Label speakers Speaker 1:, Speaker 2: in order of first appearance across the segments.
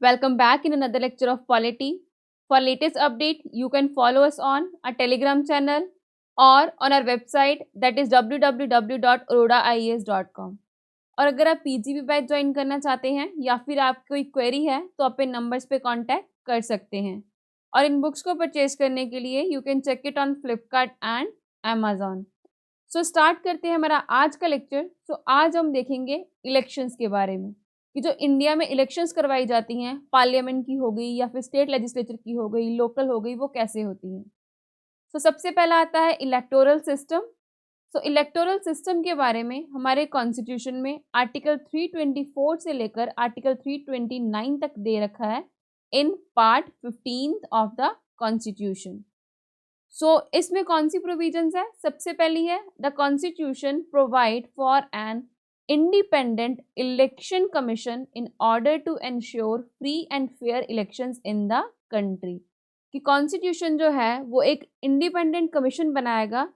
Speaker 1: Welcome back in another lecture of polity. For latest update, you can follow us on our Telegram channel or on our website that is www.ororaies.com. और अगर आप PGB batch join करना चाहते हैं या फिर आपको कोई क्वेरी है तो अपने नंबर्स पे कांटेक्ट कर सकते हैं। और इन बुक्स को परचेज करने के लिए you can check it on Flipkart and Amazon. So start करते हैं हमारा आज का लेक्चर। आज हम देखेंगे इलेक्शंस के बारे में कि जो इंडिया में इलेक्शंस करवाई जाती हैं, पार्लियामेंट की हो गई या फिर स्टेट लेजिस्लेचर की हो गई, लोकल हो गई, वो कैसे होती हैं। सबसे पहला आता है इलेक्टोरल सिस्टम। इलेक्टोरल सिस्टम के बारे में हमारे कॉन्स्टिट्यूशन में आर्टिकल 324 से लेकर आर्टिकल 329 तक दे रखा है in part 15 of the constitution. इसमें कौन सी प्रोविजंस है? सबसे पहली है the constitution provide for an independent election commission in order to ensure free and fair elections in the country। कि कॉन्स्टिट्यूशन जो है वो एक इंडिपेंडेंट कमीशन बनाएगा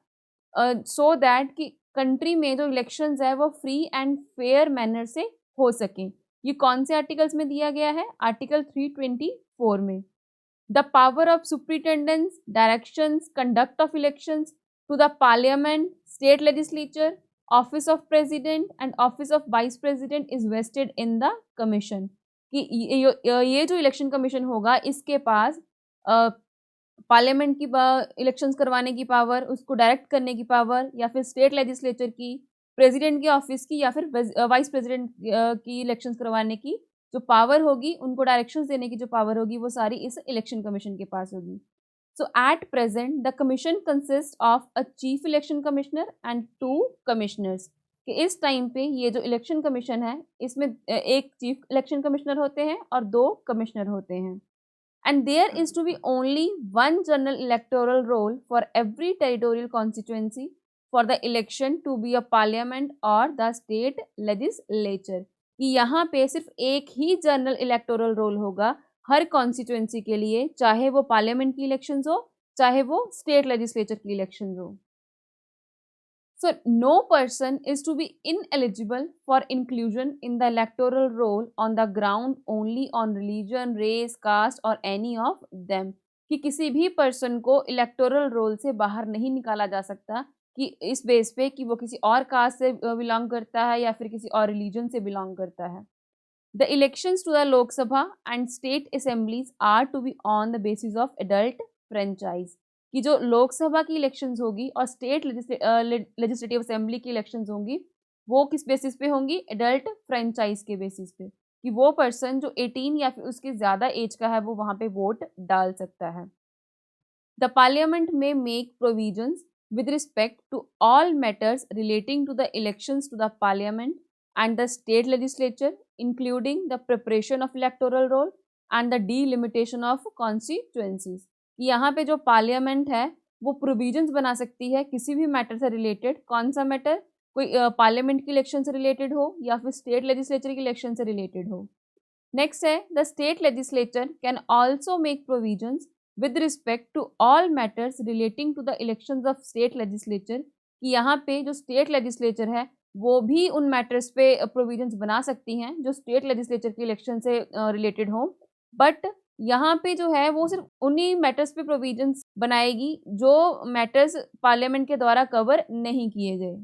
Speaker 1: सो दैट कि कंट्री में जो इलेक्शंस है वो फ्री एंड फेयर मैनर से हो सके। ये कौन से आर्टिकल्स में दिया गया है? आर्टिकल 324 में। The power of superintendence, directions, conduct of elections to the parliament, state legislature, office of president and office of vice president is vested in the commission. कि ये जो इलेक्शन कमीशन होगा इसके पास पार्लियामेंट की इलेक्शंस करवाने की power, उसको direct करने की पावर, या फिर स्टेट लेजिस्लेचर की, प्रेसिडेंट की ऑफिस की, या फिर वाइस प्रेसिडेंट की इलेक्शंस करवाने की जो पावर होगी, उनको डायरेक्शंस देने की जो पावर होगी, वो सारी इस इलेक्शन कमीशन के पास होगी। So at present, the commission consists of a chief election commissioner and 2 commissioners। कि इस टाइम पे ये जो इलेक्शन कमीशन है इसमें एक चीफ इलेक्शन कमिश्नर होते हैं और 2 कमिश्नर होते हैं। And there is to be only 1 general electoral roll for every territorial constituency for the election to be a parliament और द स्टेट लेजिस्लेचर। कि यहाँ पे सिर्फ एक ही जनरल इलेक्टोरल रोल होगा हर कॉन्स्टिट्यूएंसी के लिए, चाहे वो पार्लियामेंट की इलेक्शंस हो चाहे वो स्टेट लेजिस्लेचर की इलेक्शंस हो। So no person is to be ineligible for inclusion in the electoral roll on the ground only on religion, race, caste or any of them। कि किसी भी पर्सन को इलेक्टोरल रोल से बाहर नहीं निकाला जा सकता कि इस बेस पे कि वो किसी और कास्ट से बिलोंग करता है या फिर किसी और रिलीजन से बिलोंग करता है। The elections to the Lok Sabha and state assemblies are to be on the basis of adult franchise। कि जो लोकसभा की इलेक्शंस होगी और स्टेट लेजिस्लेटिव असेंबली की इलेक्शंस होंगी वो किस बेसिस पे होंगी? एडल्ट फ्रेंचाइज के बेसिस पे। कि वो पर्सन जो 18 या फिर उसके ज़्यादा एज का है वो वहाँ पे वोट डाल सकता है। द पार्लियामेंट में make provisions with respect to all matters relating to the elections to the parliament and the state legislature, including the preparation of electoral roll and the delimitation of constituencies। यहाँ पे जो parliament है वो provisions बना सकती है किसी भी मैटर से रिलेटेड। कौन सा मैटर? कोई पार्लियामेंट की इलेक्शन से रिलेटेड हो या फिर स्टेट लेजिस्लेचर की इलेक्शन से रिलेटेड हो। नेक्स्ट है the state legislature can also make provisions with respect to all matters relating to the elections of state legislature। कि यहाँ पे जो स्टेट लेजिस्लेचर है वो भी उन मैटर्स पे प्रोविजंस बना सकती हैं जो स्टेट लेजिस्लेचर के इलेक्शन से रिलेटेड हो। बट यहाँ पे जो है वो सिर्फ उन्हीं मैटर्स पे प्रोविजंस बनाएगी जो मैटर्स पार्लियामेंट के द्वारा कवर नहीं किए गए।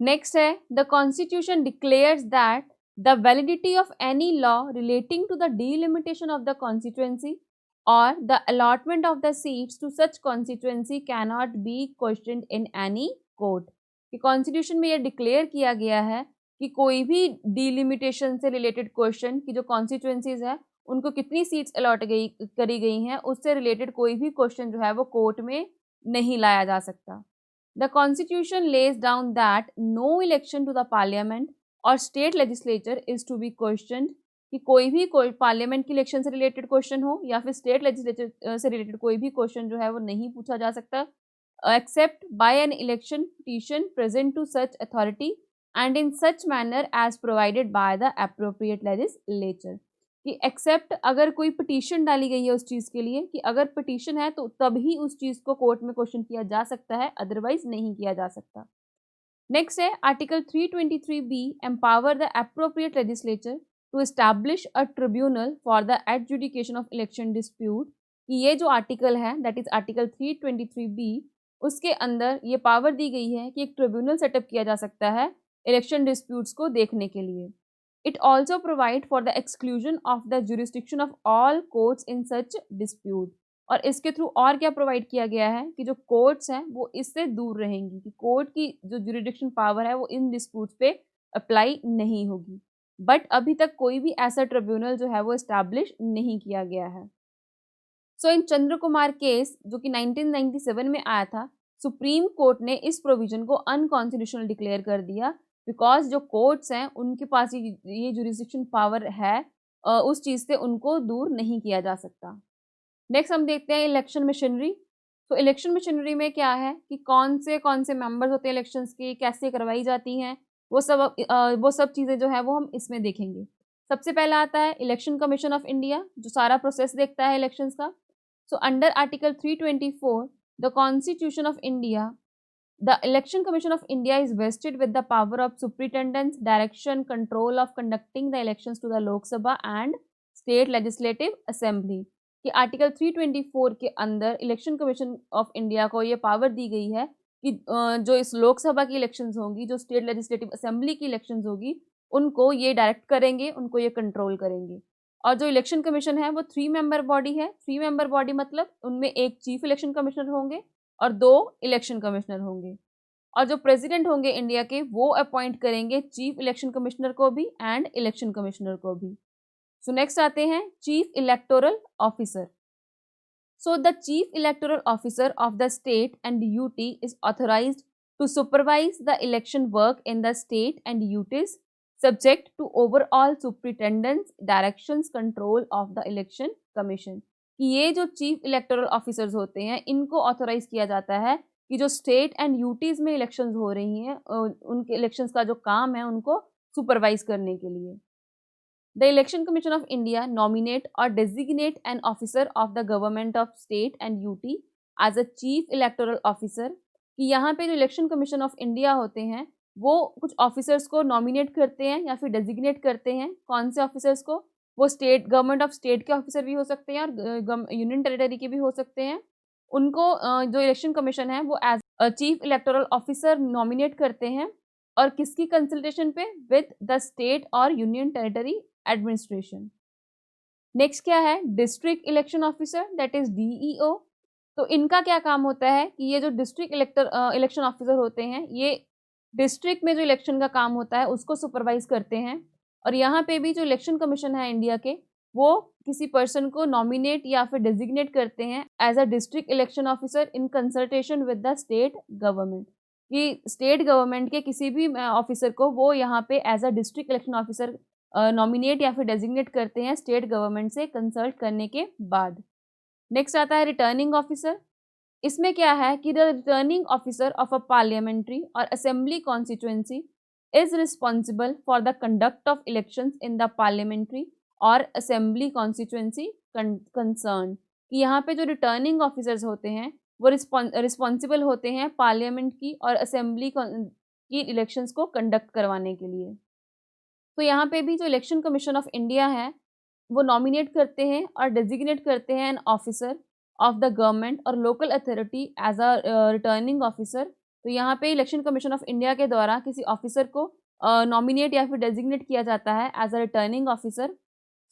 Speaker 1: नेक्स्ट है the constitution declares that the validity of any law relating to the delimitation of the constituency or the allotment of the seats to such constituency cannot be questioned in any court। कि constitution में ये declare किया गया है कि कोई भी delimitation से रिलेटेड क्वेश्चन की जो कॉन्स्टिट्यूएंसीज है उनको कितनी सीट्स अलॉट करी गई हैं उससे रिलेटेड कोई भी क्वेश्चन जो है वो कोर्ट में नहीं लाया जा सकता। The constitution lays down that no election to the parliament और state legislature is to be questioned. कि कोई पार्लियामेंट की इलेक्शन से रिलेटेड क्वेश्चन हो या फिर स्टेट लेजिस्लेचर से रिलेटेड कोई भी क्वेश्चन जो है वो नहीं पूछा जा सकता except by an election petition present to such authority and in such manner as provided by the appropriate legislature. कि एक्सेप्ट अगर कोई पिटीशन डाली गई है उस चीज़ के लिए कि अगर पिटीशन है तो तभी उस चीज़ को कोर्ट में क्वेश्चन किया जा सकता है, अदरवाइज नहीं किया जा सकता। नेक्स्ट है article 323B empower the appropriate legislature to establish a tribunal for the adjudication of election dispute, कि ये जो आर्टिकल है दैट इज आर्टिकल 323B, उसके अंदर ये पावर दी गई है कि एक ट्रिब्यूनल सेटअप किया जा सकता है इलेक्शन डिस्प्यूट्स को देखने के लिए। It also provide for the exclusion of the jurisdiction of all courts in such dispute, और इसके थ्रू और क्या प्रोवाइड किया गया है कि जो कोर्ट्स हैं वो इससे दूर रहेंगी, कि कोर्ट की जो जुरिडिक्शन पावर है वो इन डिस्प्यूट्स पे अप्लाई नहीं होगी। बट अभी तक कोई भी ऐसा ट्रिब्यूनल जो है वो इस्टेब्लिश नहीं किया गया है। सो इन चंद्र कुमार केस जो कि 1997 में आया था, सुप्रीम कोर्ट ने इस प्रोविजन को अनकॉन्स्टिट्यूशनल डिक्लेयर कर दिया, बिकॉज जो कोर्ट्स हैं उनके पास ये जुरिस्डिक्शन पावर है, उस चीज़ से उनको दूर नहीं किया जा सकता। नेक्स्ट हम देखते हैं इलेक्शन मशीनरी। तो इलेक्शन मशीनरी में क्या है कि कौन से मेंबर्स होते हैं इलेक्शंस के, कैसे करवाई जाती हैं, वो सब चीज़ें जो है वो हम इसमें देखेंगे। सबसे पहला आता है इलेक्शन कमीशन ऑफ इंडिया, जो सारा प्रोसेस देखता है इलेक्शंस का। So under article 324 the constitution of India, the Election Commission of India is vested with the power of superintendence, direction, control of conducting the elections to the Lok Sabha and State Legislative Assembly। कि article 324 के अंदर election commission of India को ये power दी गई है कि जो इस लोकसभा की इलेक्शंस होंगी, जो स्टेट लेजिस्लेटिव असेंबली की इलेक्शंस होगी, उनको ये डायरेक्ट करेंगे, उनको ये कंट्रोल करेंगे। और जो इलेक्शन कमीशन है वो 3 मेंबर बॉडी है। 3 मेंबर बॉडी मतलब उनमें एक चीफ इलेक्शन कमिश्नर होंगे और 2 इलेक्शन कमिश्नर होंगे, और जो प्रेसिडेंट होंगे इंडिया के वो अपॉइंट करेंगे चीफ इलेक्शन कमिश्नर को भी एंड इलेक्शन कमिश्नर को भी। सो नेक्स्ट आते हैं chief electoral officer. So the chief electoral officer of the state and UT is authorised to supervise the election work in the state and UTs subject to overall superintendence directions control of the election commission. कि ये जो chief electoral officers होते हैं इनको authorise किया जाता है कि जो स्टेट एंड यूटीज में इलेक्शंस हो रही हैं उनके इलेक्शंस का जो काम है उनको सुपरवाइज करने के लिए। The election commission of India nominate और designate an officer of the government of state and UT as a chief electoral officer. कि यहाँ पे जो इलेक्शन कमीशन ऑफ इंडिया होते हैं वो कुछ ऑफिसर्स को नॉमिनेट करते हैं या फिर डेजिग्नेट करते हैं। कौन से ऑफिसर्स को? वो स्टेट गवर्नमेंट ऑफ स्टेट के ऑफिसर भी हो सकते हैं और यूनियन टेरिटरी के भी हो सकते हैं। उनको जो इलेक्शन कमीशन है वो as chief electoral officer nominate करते हैं, और किसकी कंसल्टेशन पे? विद द स्टेट और यूनियन टेरिटरी एडमिनिस्ट्रेशन। नेक्स्ट क्या है? District election officer, that is DEO। तो इनका क्या काम होता है कि ये जो डिस्ट्रिक्ट इलेक्शन ऑफिसर होते हैं ये डिस्ट्रिक्ट में जो इलेक्शन का काम होता है उसको सुपरवाइज करते हैं। और यहाँ पे भी जो इलेक्शन कमीशन है इंडिया के वो किसी पर्सन को नॉमिनेट या फिर डेजिग्नेट करते हैं as a district election officer in consultation with the state government. कि स्टेट गवर्नमेंट के किसी भी ऑफिसर को वो यहाँ पे as a district election officer nominate या फिर डेजिग्नेट करते हैं स्टेट गवर्नमेंट से कंसल्ट करने के बाद। नेक्स्ट आता है रिटर्निंग ऑफिसर। इसमें क्या है कि the returning officer of a parliamentary और assembly constituency is responsible for the conduct of elections in the parliamentary और असेंबली कॉन्स्टिट्यूएंसी कंसर्न। कि यहाँ पे जो रिटर्निंग ऑफिसर्स होते हैं वो रिस्पॉन्सिबल होते हैं पार्लियामेंट की और असेंबली की इलेक्शंस को कंडक्ट करवाने के लिए। तो यहाँ पे भी जो इलेक्शन कमीशन ऑफ इंडिया है वो नॉमिनेट करते हैं और डेजिग्नेट करते हैं an officer of the government और local authority as a returning officer. तो यहाँ पे इलेक्शन कमीशन ऑफ इंडिया के द्वारा किसी ऑफिसर को नॉमिनेट या फिर डेजिग्नेट किया जाता है as a returning officer.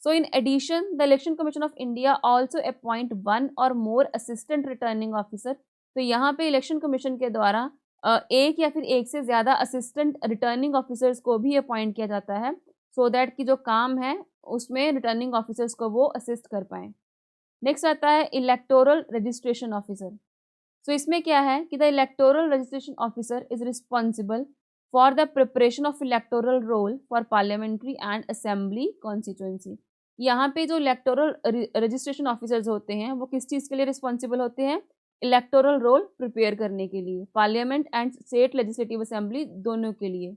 Speaker 1: So in addition the election commission of India also appoint 1 और मोर असिस्टेंट रिटर्निंग ऑफिसर। तो यहाँ पे इलेक्शन कमीशन के द्वारा एक या फिर एक से ज़्यादा असिस्टेंट रिटर्निंग ऑफिसर्स को भी अपॉइंट किया जाता है सो दैट कि जो काम है उसमें रिटर्निंग ऑफिसर्स को वो असिस्ट कर पाएँ। नेक्स्ट आता है इलेक्टोरल रजिस्ट्रेशन ऑफिसर। सो इसमें क्या है कि the electoral registration officer is responsible for the preparation of electoral roll for parliamentary and assembly constituency. यहाँ पे जो इलेक्टोरल रजिस्ट्रेशन ऑफिसर्स होते हैं वो किस चीज़ के लिए रिस्पॉन्सिबल होते हैं? इलेक्टोरल रोल प्रिपेयर करने के लिए, parliament and state legislative assembly दोनों के लिए।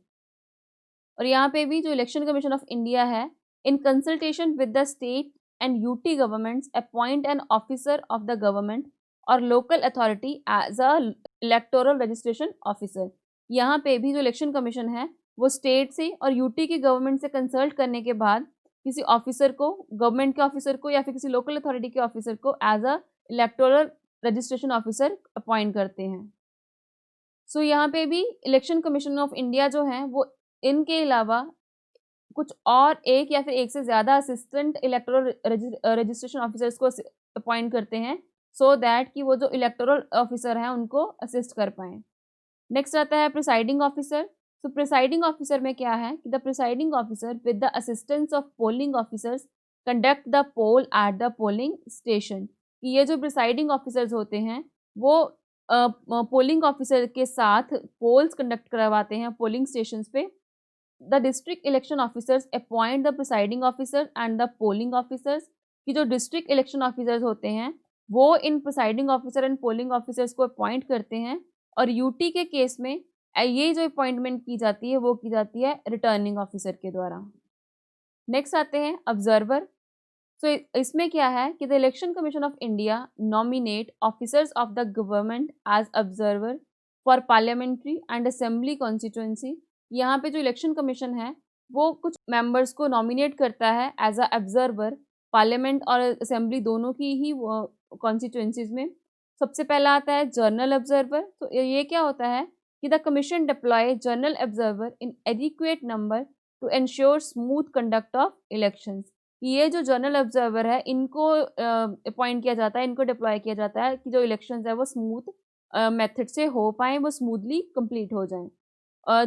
Speaker 1: और यहाँ पे भी जो इलेक्शन कमीशन ऑफ इंडिया है in consultation with the state and UT governments appoint an officer of the government और local authority as a electoral registration officer. यहाँ पे भी जो इलेक्शन कमीशन है वो स्टेट से और यूटी की गवर्नमेंट से कंसल्ट करने के बाद किसी ऑफिसर को, गवर्नमेंट के ऑफिसर को या फिर किसी लोकल अथॉरिटी के ऑफिसर को as a electoral registration officer appoint करते हैं। सो यहाँ पे भी इलेक्शन कमीशन ऑफ इंडिया जो है वो इनके अलावा कुछ और एक या फिर एक से ज़्यादा असिस्टेंट इलेक्टोरल रजिस्ट्रेशन ऑफिसर्स को अपॉइंट करते हैं सो दैट कि वो जो इलेक्टोरल ऑफिसर हैं उनको असिस्ट कर पाएँ। नेक्स्ट आता है प्रिसाइडिंग ऑफिसर। तो प्रिसाइडिंग ऑफिसर में क्या है कि the presiding officer with the assistance of polling officers conduct the poll at the polling station. ये जो प्रिसाइडिंग ऑफिसर्स होते हैं वो पोलिंग ऑफिसर के साथ पोल्स कंडक्ट करवाते हैं पोलिंग स्टेशंस पे। The district election officers appoint the presiding officer and the polling officers. की जो डिस्ट्रिक्ट इलेक्शन ऑफिसर्स होते हैं वो इन presiding officer and polling officers को अपॉइंट करते हैं और यूटी के केस में ये जो अपॉइंटमेंट की जाती है वो की जाती है रिटर्निंग ऑफिसर के द्वारा। नेक्स्ट आते हैं ऑब्जर्वर। सो इसमें क्या है कि the election commission of India nominate officers of the government as observer for parliamentary and assembly constituency. यहाँ पे जो इलेक्शन कमीशन है वो कुछ मेंबर्स को नॉमिनेट करता है एज अ ऑब्जर्वर पार्लियामेंट और असेंबली दोनों की ही कॉन्स्टिट्यूंसीज में। सबसे पहला आता है जर्नल ऑब्जर्वर। तो ये क्या होता है कि the commission deploy journal observer in adequate number two ensure smooth conduct of elections. ये जो जर्नल ऑब्जर्वर है इनको अपॉइंट किया जाता है, इनको डिप्लॉय किया जाता है कि जो इलेक्शंस है वो स्मूथ मेथड से हो पाए, वो स्मूथली कंप्लीट हो जाएं।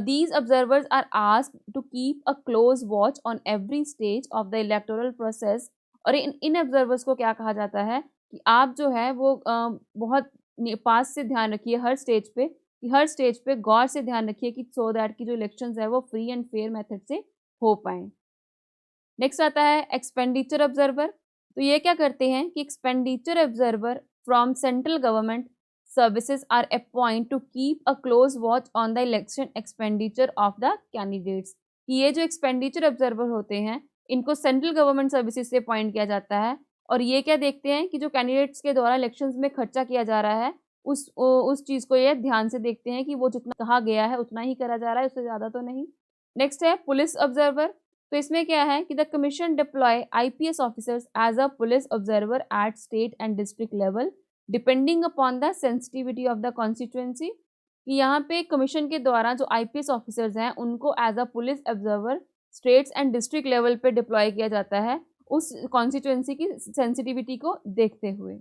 Speaker 1: These observers are asked to keep a close watch on every stage of the electoral process। और इन ऑब्जर्वर्स को क्या कहा जाता है कि आप जो है वो बहुत पास से ध्यान रखिए हर स्टेज पे, कि हर स्टेज पे गौर से ध्यान रखिए कि सो दैट की जो इलेक्शंस है वो फ्री एंड फेयर मेथड से हो पाएँ। नेक्स्ट आता है एक्सपेंडिचर ऑब्जर्वर। तो ये क्या करते हैं कि expenditure observer from central government services are appointed to keep a close watch on the election expenditure of the candidates। ये जो एक्सपेंडिचर ऑब्जर्वर होते हैं इनको सेंट्रल गवर्नमेंट सर्विसेज से अपॉइंट किया जाता है और ये क्या देखते हैं कि जो कैंडिडेट्स के द्वारा इलेक्शंस में खर्चा किया जा रहा है उस चीज़ को ये ध्यान से देखते हैं कि वो जितना कहा गया है उतना ही करा जा रहा है, उससे ज़्यादा तो नहीं। नेक्स्ट है पुलिस ऑब्जर्वर। तो इसमें क्या है कि the commission deploy IPS officers as a police observer at state and district level depending upon the sensitivity of the constituency. यहाँ पे कमीशन के द्वारा जो आईपीएस ऑफिसर्स हैं उनको as a police observer states and district level पे deploy किया जाता है उस कॉन्स्टिट्यूंसी की सेंसिटिविटी को देखते हुए।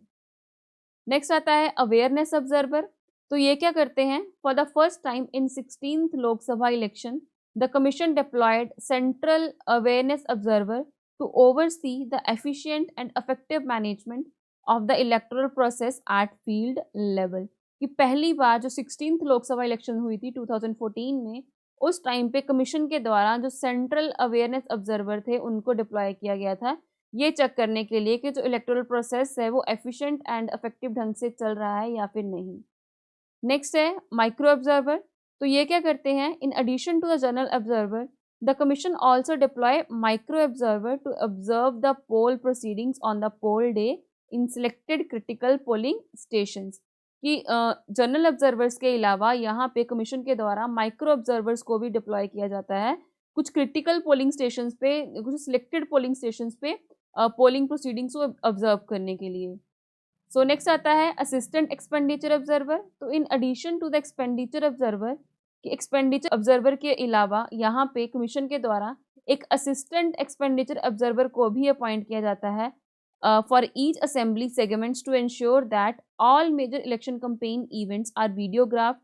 Speaker 1: नेक्स्ट आता है अवेयरनेस ऑब्जर्वर। तो ये क्या करते हैं, for the first time in 16th Lok Sabha election the commission deployed central awareness observer to oversee the efficient and effective management of the electoral process at field level. कि पहली बार जो 16th लोकसभा इलेक्शन हुई थी 2014 में, उस टाइम पे कमीशन के द्वारा जो सेंट्रल अवेयरनेस ऑब्जर्वर थे उनको डिप्लॉय किया गया था ये चेक करने के लिए कि जो इलेक्टोरल प्रोसेस है वो एफिशिएंट एंड इफेक्टिव ढंग से चल रहा है या फिर नहीं। नेक्स्ट है माइक्रो ऑब्जर्वर। तो ये क्या करते हैं, in addition to the general observer the commission also deploy micro observer to observe the poll proceedings on the poll day in selected critical polling stations. कि जनरल ऑब्जर्वर्स के अलावा यहाँ पे कमीशन के द्वारा माइक्रो ऑब्जर्वर्स को भी deploy किया जाता है कुछ क्रिटिकल पोलिंग स्टेशंस पे, कुछ सिलेक्टेड पोलिंग स्टेशंस पे पोलिंग प्रोसीडिंग्स को ऑब्जर्व करने के लिए। सो नेक्स्ट आता है असिस्टेंट एक्सपेंडिचर ऑब्जर्वर। तो in addition to the expenditure observer, कि एक्सपेंडिचर ऑब्जर्वर के अलावा यहाँ पे कमीशन के द्वारा एक असिस्टेंट एक्सपेंडिचर ऑब्जर्वर को भी अपॉइंट किया जाता है for each assembly segments to ensure that all major election campaign events are videographed,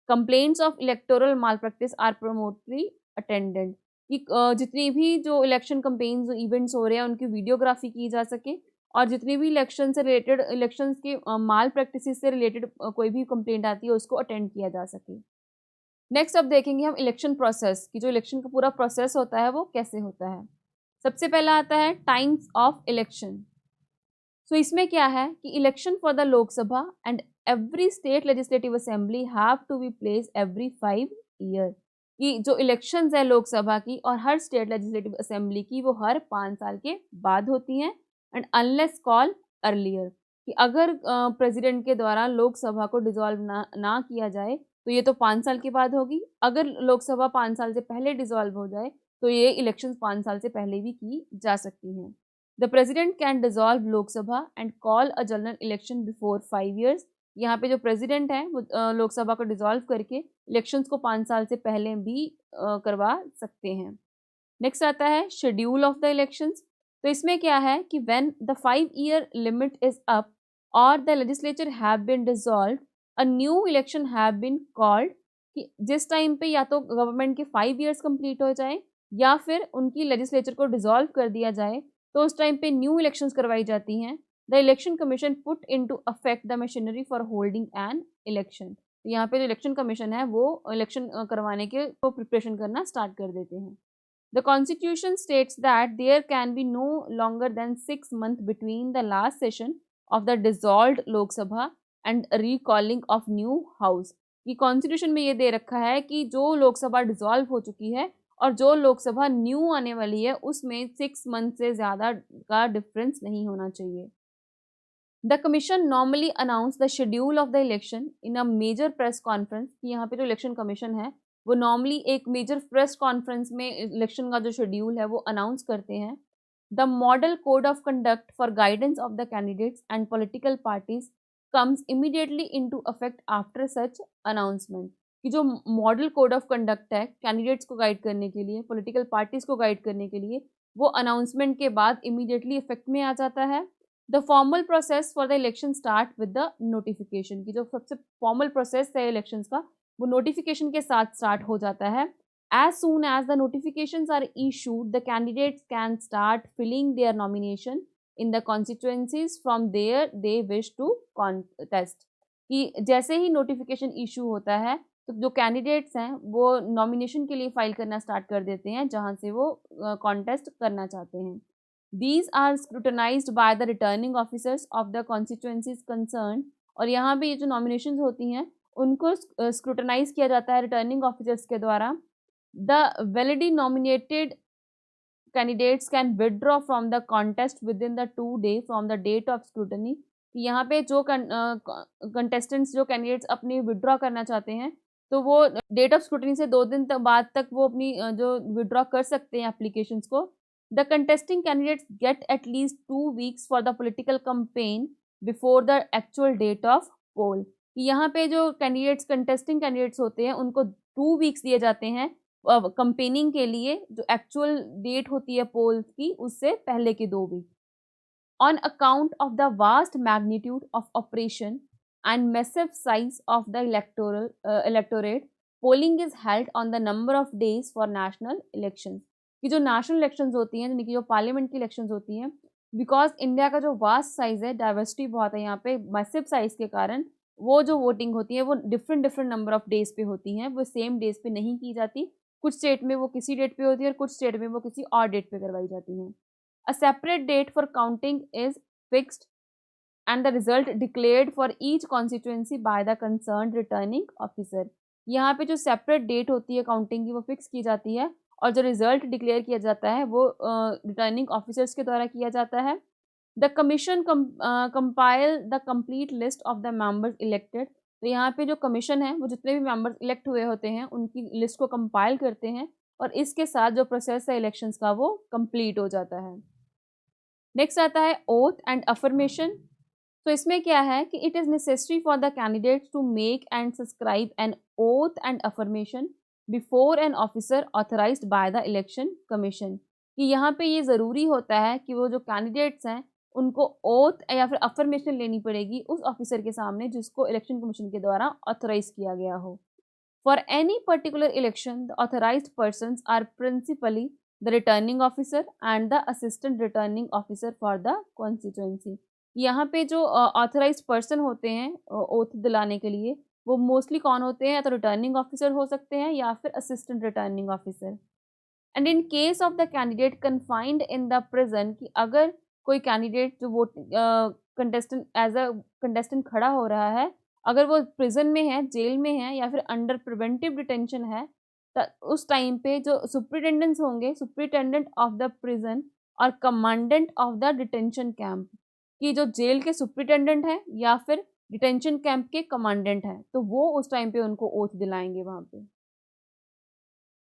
Speaker 1: complaints of electoral malpractice are promptly attended। कि जितनी भी जो इलेक्शन campaigns इवेंट्स हो रहे हैं उनकी वीडियोग्राफी की जा सके और जितनी भी इलेक्शन से रिलेटेड इलेक्शंस के माल प्रैक्टिसेस से रिलेटेड कोई भी कंप्लेंट आती है उसको अटेंड किया जा सके। नेक्स्ट अब देखेंगे हम इलेक्शन प्रोसेस की, जो इलेक्शन का पूरा प्रोसेस होता है वो कैसे होता है। सबसे पहला आता है टाइम्स ऑफ इलेक्शन। सो इसमें क्या है कि election for the Lok Sabha and every state legislative assembly have to be place every 5 year. कि जो इलेक्शंस है लोकसभा की और हर स्टेट लेजिस्लेटिव असेंबली की वो हर 5 साल के बाद होती हैं एंड अनलेस कॉल अर्लियर। कि अगर प्रेसिडेंट के द्वारा लोकसभा को डिसॉल्व ना किया जाए तो ये तो 5 साल के बाद होगी, अगर लोकसभा 5 साल से पहले डिसॉल्व हो जाए तो ये इलेक्शंस 5 साल से पहले भी की जा सकती हैं। The president can dissolve Lok Sabha and call a general election before 5 years. यहाँ पे जो प्रेसिडेंट है वो लोकसभा को डिसॉल्व करके इलेक्शंस को 5 साल से पहले भी करवा सकते हैं। नेक्स्ट आता है शेड्यूल ऑफ द इलेक्शंस। तो इसमें क्या है कि when the 5-year limit is up और the legislature have been dissolved, a new election have been called. कि जिस टाइम पे या तो गवर्नमेंट के 5 ईयर्स कंप्लीट हो जाए या फिर उनकी लेजिस्लेचर को डिसॉल्व कर दिया जाए, तो उस टाइम पे न्यू इलेक्शंस करवाई जाती हैं। The election commission put into affect the machinery for holding an election. यहाँ पे जो इलेक्शन कमीशन है वो इलेक्शन करवाने के को प्रिपरेशन करना स्टार्ट कर देते हैं। The Constitution states that there can be no longer than 6 months between the last session of the dissolved Lok Sabha and recalling of new house। कि कॉन्स्टिट्यूशन में ये दे रखा है कि जो लोकसभा डिसॉल्व हो चुकी है और जो लोकसभा न्यू आने वाली है उसमें 6 मंथ से ज़्यादा का डिफरेंस नहीं होना चाहिए। The commission normally announce the schedule of the election in a major press conference. यहाँ पे जो इलेक्शन कमीशन है वो नॉर्मली एक मेजर प्रेस कॉन्फ्रेंस में इलेक्शन का जो शेड्यूल है वो अनाउंस करते हैं। The model code of conduct for guidance of the candidates and political parties comes immediately into affect after such announcement. कि जो मॉडल कोड ऑफ कंडक्ट है कैंडिडेट्स को गाइड करने के लिए, पॉलिटिकल पार्टीज को गाइड करने के लिए, वो अनाउंसमेंट के बाद इमीडिएटली इफेक्ट में आ जाता है। The formal process for the election start with the notification. की जो सबसे फॉर्मल प्रोसेस है इलेक्शन का वो नोटिफिकेशन के साथ स्टार्ट हो जाता है। As soon as the notifications are issued, the candidates can start filling their nomination in the constituencies from there they wish to contest। कि जैसे ही नोटिफिकेशन इशू होता है तो जो कैंडिडेट्स हैं वो नॉमिनेशन के लिए फाइल करना स्टार्ट कर देते हैं जहां से वो कॉन्टेस्ट करना चाहते हैं। These are scrutinized by the returning officers of the constituencies concerned। और यहाँ पे ये जो नॉमिनेशंस होती हैं उनको स्क्रूटनाइज किया जाता है रिटर्निंग ऑफिसर्स के द्वारा। The validly nominated candidates can withdraw from the contest within the 2 day from the date of scrutiny. यहाँ पे जो कंटेस्टेंट्स जो कैंडिडेट्स अपनी विदड्रॉ करना चाहते हैं तो वो डेट ऑफ स्क्रूटनी से 2 दिन बाद तक वो अपनी जो विदड्रॉ कर सकते हैं एप्लीकेशंस को। The contesting candidates get at least 2 weeks for the political campaign before the actual date of poll। यहाँ पे जो कैंडिडेट्स कंटेस्टिंग कैंडिडेट्स होते हैं उनको 2 वीक्स दिए जाते हैं कंपेनिंग के लिए, जो एक्चुअल डेट होती है पोल की उससे पहले के 2 week. On account of the vast magnitude of operation and massive size of the electorate, polling is held on the number of days for national elections। कि जो नेशनल इलेक्शंस होती हैं यानी कि जो पार्लियामेंट की इलेक्शंस होती हैं, बिकॉज इंडिया का जो वास्ट साइज है, डाइवर्सिटी बहुत है यहाँ पे, मैसिव साइज के कारण वो जो वोटिंग होती है वो डिफरेंट नंबर ऑफ डेज पे होती हैं, वो सेम डेज पे नहीं की जाती। कुछ स्टेट में वो किसी डेट पे होती है और कुछ स्टेट में वो किसी और डेट पे करवाई जाती हैं। A separate date for counting is fixed and the result declared for each constituency by the concerned returning officer। यहाँ पे जो सेपरेट डेट होती है काउंटिंग की वो फिक्स की जाती है और जो रिजल्ट डिक्लेयर किया जाता है वो रिटर्निंग ऑफिसर्स के द्वारा किया जाता है। The commission compile the complete list of the members elected. तो यहाँ पे जो कमीशन है वो जितने भी मेंबर्स इलेक्ट हुए होते हैं उनकी लिस्ट को कंपाइल करते हैं और इसके साथ जो प्रोसेस है इलेक्शंस का वो कंप्लीट हो जाता है। नेक्स्ट आता है ओथ एंड अफर्मेशन। तो इसमें क्या है कि it is necessary for the candidates to make and subscribe an oath and affirmation before an officer authorised by the election commission. कि यहाँ पे ये ज़रूरी होता है कि वो जो कैंडिडेट्स हैं उनको ओथ या फिर अफर्मेशन लेनी पड़ेगी उस ऑफिसर के सामने जिसको इलेक्शन कमीशन के द्वारा ऑथराइज किया गया हो। For any particular election the authorised persons are principally the returning officer and the assistant returning officer for the constituency। यहाँ पे जो ऑथराइज्ड पर्सन होते हैं ओथ दिलाने के लिए वो मोस्टली कौन होते हैं, या तो रिटर्निंग ऑफिसर हो सकते हैं या फिर assistant returning officer. And in case of the candidate confined in the prison, कि अगर कोई कैंडिडेट जो vote contestant as a contestant खड़ा हो रहा है अगर वो प्रिजन में है, जेल में है या फिर अंडर प्रिवेंटिव डिटेंशन है, उस टाइम पे जो सुप्रिटेंडेंट्स होंगे, सुप्रिटेंडेंट ऑफ द प्रिजन और commandant of the detention camp, कि जो जेल के सुप्रिटेंडेंट है या फिर डिटेंशन कैंप के कमांडेंट हैं, तो वो उस टाइम पे उनको ओथ दिलाएंगे वहाँ पे।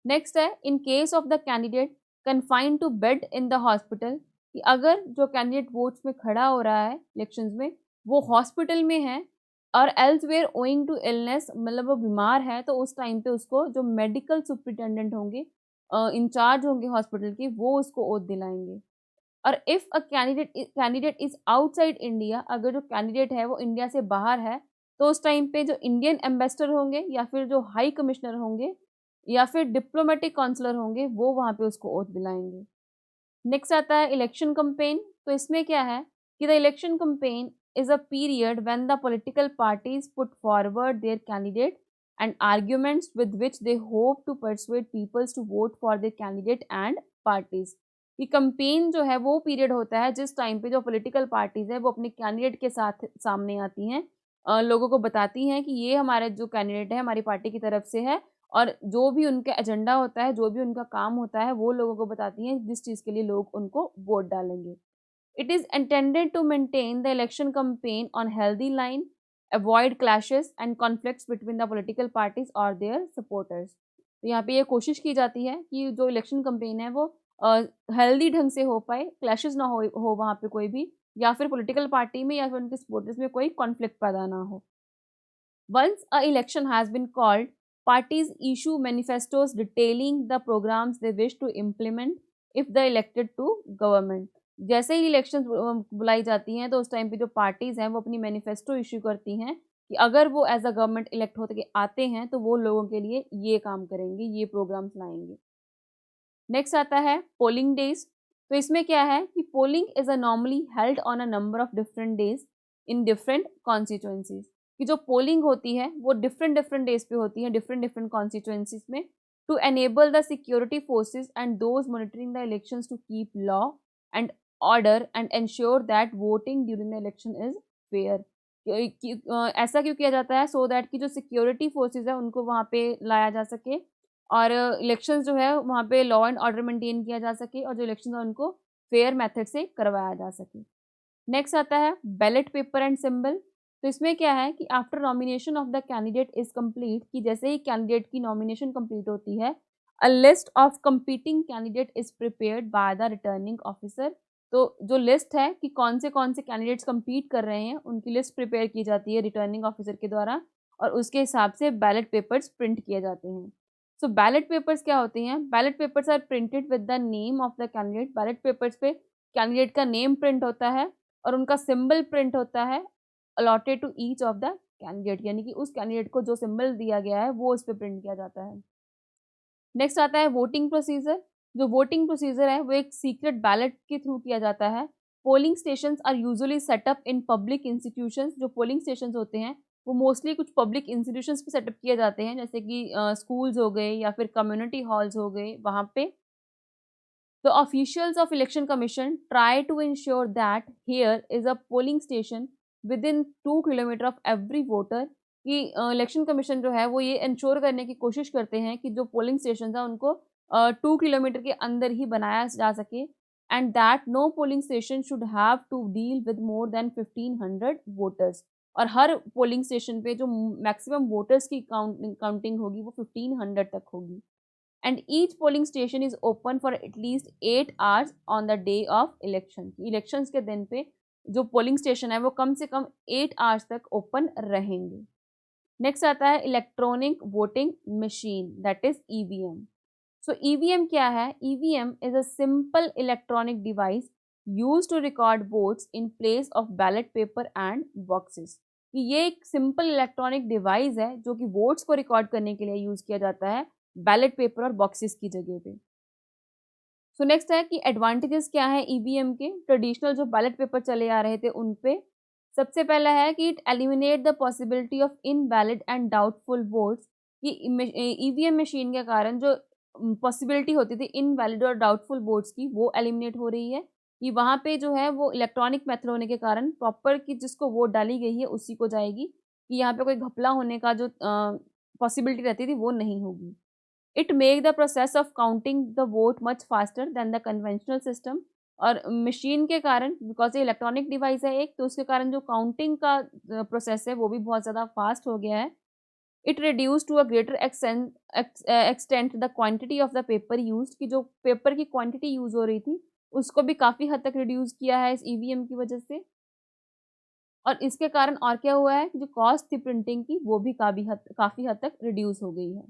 Speaker 1: नेक्स्ट है in case of the candidate confined to bed in the hospital, कि अगर जो कैंडिडेट वोट्स में खड़ा हो रहा है इलेक्शंस में वो हॉस्पिटल में है और एल्सवेयर ओइंग टू इलनेस, मतलब वो बीमार है, तो उस टाइम पे उसको जो मेडिकल सुपरिटेंडेंट होंगे, इंचार्ज होंगे हॉस्पिटल के, वो उसको ओथ दिलाएंगे। और if a candidate is outside India, अगर जो कैंडिडेट है वो इंडिया से बाहर है, तो उस टाइम पे जो इंडियन एम्बेसडर होंगे या फिर जो हाई कमिश्नर होंगे या फिर डिप्लोमेटिक काउंसलर होंगे, वो वहाँ पे उसको ओथ दिलाएंगे। नेक्स्ट आता है इलेक्शन कैंपेन। तो इसमें क्या है कि the election campaign is a period when the political parties put forward their candidate and arguments with which they hope to persuade peoples to vote for their candidate and parties. ये campaign जो है वो period होता है जिस time पे जो political parties है वो अपने कैंडिडेट के साथ सामने आती हैं, लोगों को बताती हैं कि ये हमारा जो कैंडिडेट है हमारी पार्टी की तरफ से है, और जो भी उनका एजेंडा होता है, जो भी उनका काम होता है, वो लोगों को बताती हैं जिस चीज़ के लिए लोग उनको वोट डालेंगे। It is intended to maintain the election campaign on healthy line, avoid clashes and conflicts between the political parties और देयर सपोर्टर्स। तो यहाँ पे ये कोशिश की जाती है कि जो इलेक्शन कैंपेन है वो हेल्दी ढंग से हो पाए, क्लैशेस ना हो वहाँ पे कोई भी, या फिर पॉलिटिकल पार्टी में या फिर उनके सपोर्टर्स में कोई कॉन्फ्लिक्ट पैदा ना हो। Once a election has been called, parties issue manifestos detailing the programs they wish to implement if they elected to government. जैसे ही इलेक्शन बुलाई जाती हैं तो उस टाइम पे जो पार्टीज हैं वो अपनी मैनिफेस्टो इशू करती हैं कि अगर वो एज अ गवर्नमेंट इलेक्ट होते आते हैं तो वो लोगों के लिए ये काम करेंगे, ये प्रोग्राम्स लाएंगे। नेक्स्ट आता है पोलिंग डेज। तो इसमें क्या है कि polling is a normally held on a number of different days in different constituencies, कि जो पोलिंग होती है वो डिफरेंट डिफरेंट डेज पे होती है डिफरेंट डिफरेंट कॉन्स्टिट्यूएंसीज में, to enable the security forces and those monitoring the elections to keep law and order and ensure that voting during the election is fair. ऐसा क्यों किया जाता है? सो दैट की जो सिक्योरिटी फोर्सेज है उनको वहाँ पे लाया जा सके और इलेक्शंस जो है वहाँ पे लॉ एंड ऑर्डर मेंटेन किया जा सके और जो इलेक्शन है उनको फेयर मेथड से करवाया जा सके। नेक्स्ट आता है बैलेट पेपर एंड सिंबल। तो इसमें क्या है कि after nomination of the candidate is complete, कि जैसे ही कैंडिडेट की नॉमिनेशन कंप्लीट होती है, a list of competing candidate is prepared by the returning officer. तो जो लिस्ट है कि कौन से कैंडिडेट्स compete कर रहे हैं उनकी लिस्ट प्रिपेयर की जाती है रिटर्निंग ऑफिसर के द्वारा, और उसके हिसाब से बैलेट पेपर्स प्रिंट किए जाते हैं। सो बैलेट पेपर्स क्या होते हैं? Ballot papers are printed with the name of the candidate. Ballot papers पे कैंडिडेट का नेम प्रिंट होता है और उनका सिंबल प्रिंट होता है allotted to each of the candidate, यानी कि उस कैंडिडेट को जो सिंबल दिया गया है वो उस पर प्रिंट किया जाता है। नेक्स्ट आता है वोटिंग प्रोसीजर। जो वोटिंग प्रोसीजर है वो एक सीक्रेट बैलेट के थ्रू किया जाता है। Polling stations are usually set up in public institutions. जो पोलिंग स्टेशंस होते हैं वो मोस्टली कुछ पब्लिक इंस्टीट्यूशंस पे सेटअप किए जाते हैं, जैसे कि स्कूल्स हो गए या फिर कम्युनिटी हॉल्स हो गए वहाँ पे। The officials of election commission try to ensure that here is a polling station within 2 kilometre of every voter, कि इलेक्शन कमीशन जो है वो ये इंश्योर करने की कोशिश करते हैं कि जो पोलिंग स्टेशन है उनको 2 किलोमीटर के अंदर ही बनाया जा सके, and that no polling station should have to deal with more than 1500 voters. और हर पोलिंग स्टेशन पे जो मैक्सिमम वोटर्स की काउंटिंग होगी वो 1500 तक होगी। and each polling station is open for at least 8 hours on the day of election। Elections के दिन पे जो पोलिंग स्टेशन है वो कम से कम 8 आवर्स तक ओपन रहेंगे। नेक्स्ट आता है electronic voting machine, that is EVM. So EVM क्या है? EVM is a simple electronic device use to record votes in place of ballot paper and boxes. ये एक सिंपल इलेक्ट्रॉनिक डिवाइस है जो कि वोट्स को रिकॉर्ड करने के लिए यूज किया जाता है बैलेट पेपर और बॉक्सेस की जगह पे। सो नेक्स्ट है कि एडवांटेजेस क्या है ईवीएम के ट्रेडिशनल जो बैलेट पेपर चले आ रहे थे उन पे। सबसे पहला है कि it eliminate the possibility of invalid and doubtful votes, कि ईवीएम मशीन के कारण जो पॉसिबिलिटी होती थी इनवैलिड और डाउटफुल वोट्स की वो एलिमिनेट हो रही है, कि वहाँ पे जो है वो इलेक्ट्रॉनिक मेथड होने के कारण प्रॉपर कि जिसको वोट डाली गई है उसी को जाएगी, कि यहाँ पे कोई घपला होने का जो पॉसिबिलिटी रहती थी वो नहीं होगी। It make the process of counting the vote much faster than the conventional system. और मशीन के कारण, बिकॉज ये इलेक्ट्रॉनिक डिवाइस है एक, तो उसके कारण जो काउंटिंग का प्रोसेस है वो भी बहुत ज़्यादा फास्ट हो गया है। It reduce to a greater extent the quantity of the paper used, कि जो पेपर की क्वांटिटी यूज हो रही थी उसको भी काफ़ी हद तक रिड्यूस किया है इस ईवीएम की वजह से। और इसके कारण और क्या हुआ है कि जो कॉस्ट थी प्रिंटिंग की वो भी काफ़ी हद तक रिड्यूस हो गई है।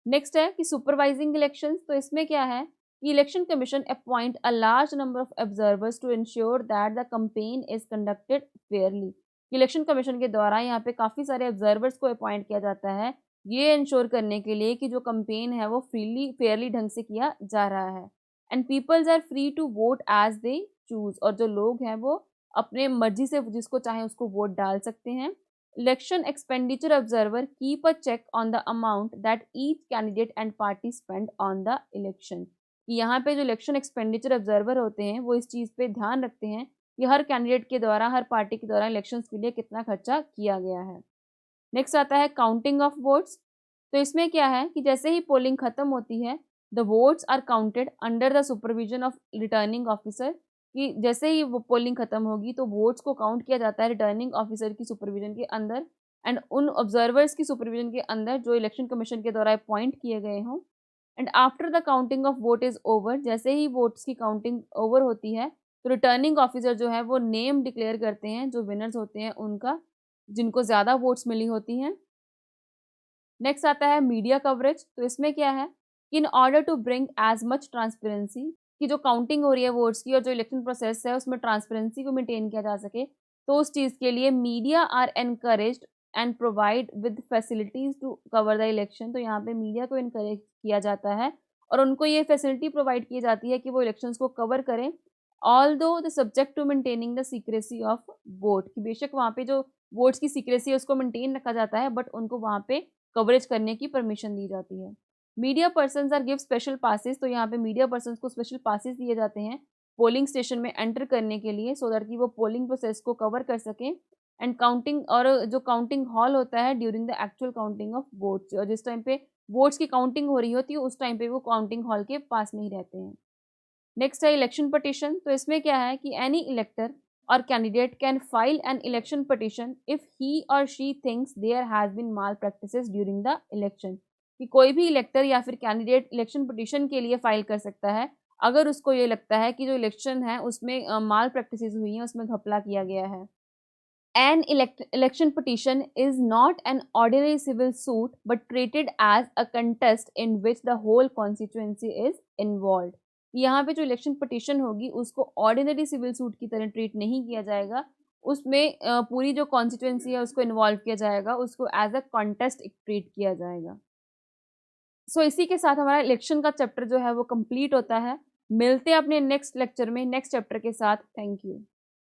Speaker 1: नेक्स्ट है कि सुपरवाइजिंग इलेक्शंस, तो इसमें क्या है कि election commission appoint a large number of observers to ensure that the campaign is conducted fairly. Election commission के द्वारा यहाँ पे काफ़ी सारे ऑब्जर्वर्स को अपॉइंट किया जाता है ये इंश्योर करने के लिए कि जो कैंपेन है वो फेयरली ढंग से किया जा रहा है। And peoples are free to vote as they choose, और जो लोग हैं वो अपने मर्जी से जिसको चाहे उसको वोट डाल सकते हैं। Election expenditure observer keep a check on the amount that each candidate and party spend on the election. यहाँ पे जो इलेक्शन एक्सपेंडिचर ऑब्जर्वर होते हैं वो इस चीज़ पे ध्यान रखते हैं कि हर कैंडिडेट के द्वारा हर पार्टी के द्वारा इलेक्शंस के लिए कितना खर्चा किया गया है। नेक्स्ट आता है काउंटिंग ऑफ वोट्स, तो इसमें क्या है कि जैसे ही पोलिंग खत्म होती है the votes are counted under the supervision of returning officer, कि जैसे ही वो पोलिंग खत्म होगी तो वोट्स को काउंट किया जाता है रिटर्निंग ऑफिसर की सुपरविजन के अंदर एंड उन ऑब्जर्वर्स की सुपरविजन के अंदर जो इलेक्शन कमीशन के द्वारा अपॉइंट किए गए हों। And after the counting of vote is over, जैसे ही वोट्स की काउंटिंग ओवर होती है तो रिटर्निंग ऑफिसर जो है वो नेम डिक्लेयर करते हैं जो विनर्स होते हैं उनका, जिनको ज़्यादा वोट्स मिली होती हैं। नेक्स्ट आता है मीडिया कवरेज, तो इसमें क्या है कि in order to bring as much transparency, कि जो काउंटिंग हो रही है वोट्स की और जो इलेक्शन प्रोसेस है उसमें ट्रांसपेरेंसी को मेंटेन किया जा सके, तो उस चीज़ के लिए media are encouraged and provide with facilities to cover the election, तो यहाँ पे मीडिया को इनकरेज किया जाता है और उनको ये फैसिलिटी प्रोवाइड की जाती है कि वो इलेक्शंस को कवर करें although the subject to maintaining the secrecy of vote, कि बेशक वहाँ पे जो वोट्स की सीक्रेसी है उसको मेंटेन रखा जाता है बट उनको वहाँ पे कवरेज करने की परमिशन दी जाती है। Media persons are give special passes, तो यहाँ पे मीडिया पर्सन्स को स्पेशल पासेस दिए जाते हैं पोलिंग स्टेशन में एंटर करने के लिए सो दैट कि वो पोलिंग प्रोसेस को कवर कर सकें एंड काउंटिंग, और जो काउंटिंग हॉल होता है during the actual counting of votes, और जिस टाइम पे वोट्स की काउंटिंग हो रही होती है उस टाइम पे वो काउंटिंग हॉल के पास में ही रहते हैं। नेक्स्ट है इलेक्शन पटिशन, तो इसमें क्या है कि एनी इलेक्टर और candidate can file an election petition if he और she thinks there has been malpractices during the election, कि कोई भी इलेक्टर या फिर कैंडिडेट इलेक्शन पटिशन के लिए फाइल कर सकता है अगर उसको ये लगता है कि जो इलेक्शन है उसमें माल प्रैक्टिसेस हुई हैं, उसमें घपला किया गया है। An election petition is not an ordinary civil suit but treated as a contest in which the whole constituency is involved। यहाँ पे जो इलेक्शन पटिशन होगी उसको ऑर्डिनरी सिविल सूट की तरह ट्रीट नहीं किया जाएगा, उसमें पूरी जो कॉन्स्टिट्यूंसी है उसको इन्वॉल्व किया जाएगा, उसको एज अ कॉन्टेस्ट ट्रीट किया जाएगा। सो इसी के साथ हमारा इलेक्शन का चैप्टर जो है वो कंप्लीट होता है। मिलते हैं अपने नेक्स्ट लेक्चर में नेक्स्ट चैप्टर के साथ। Thank you.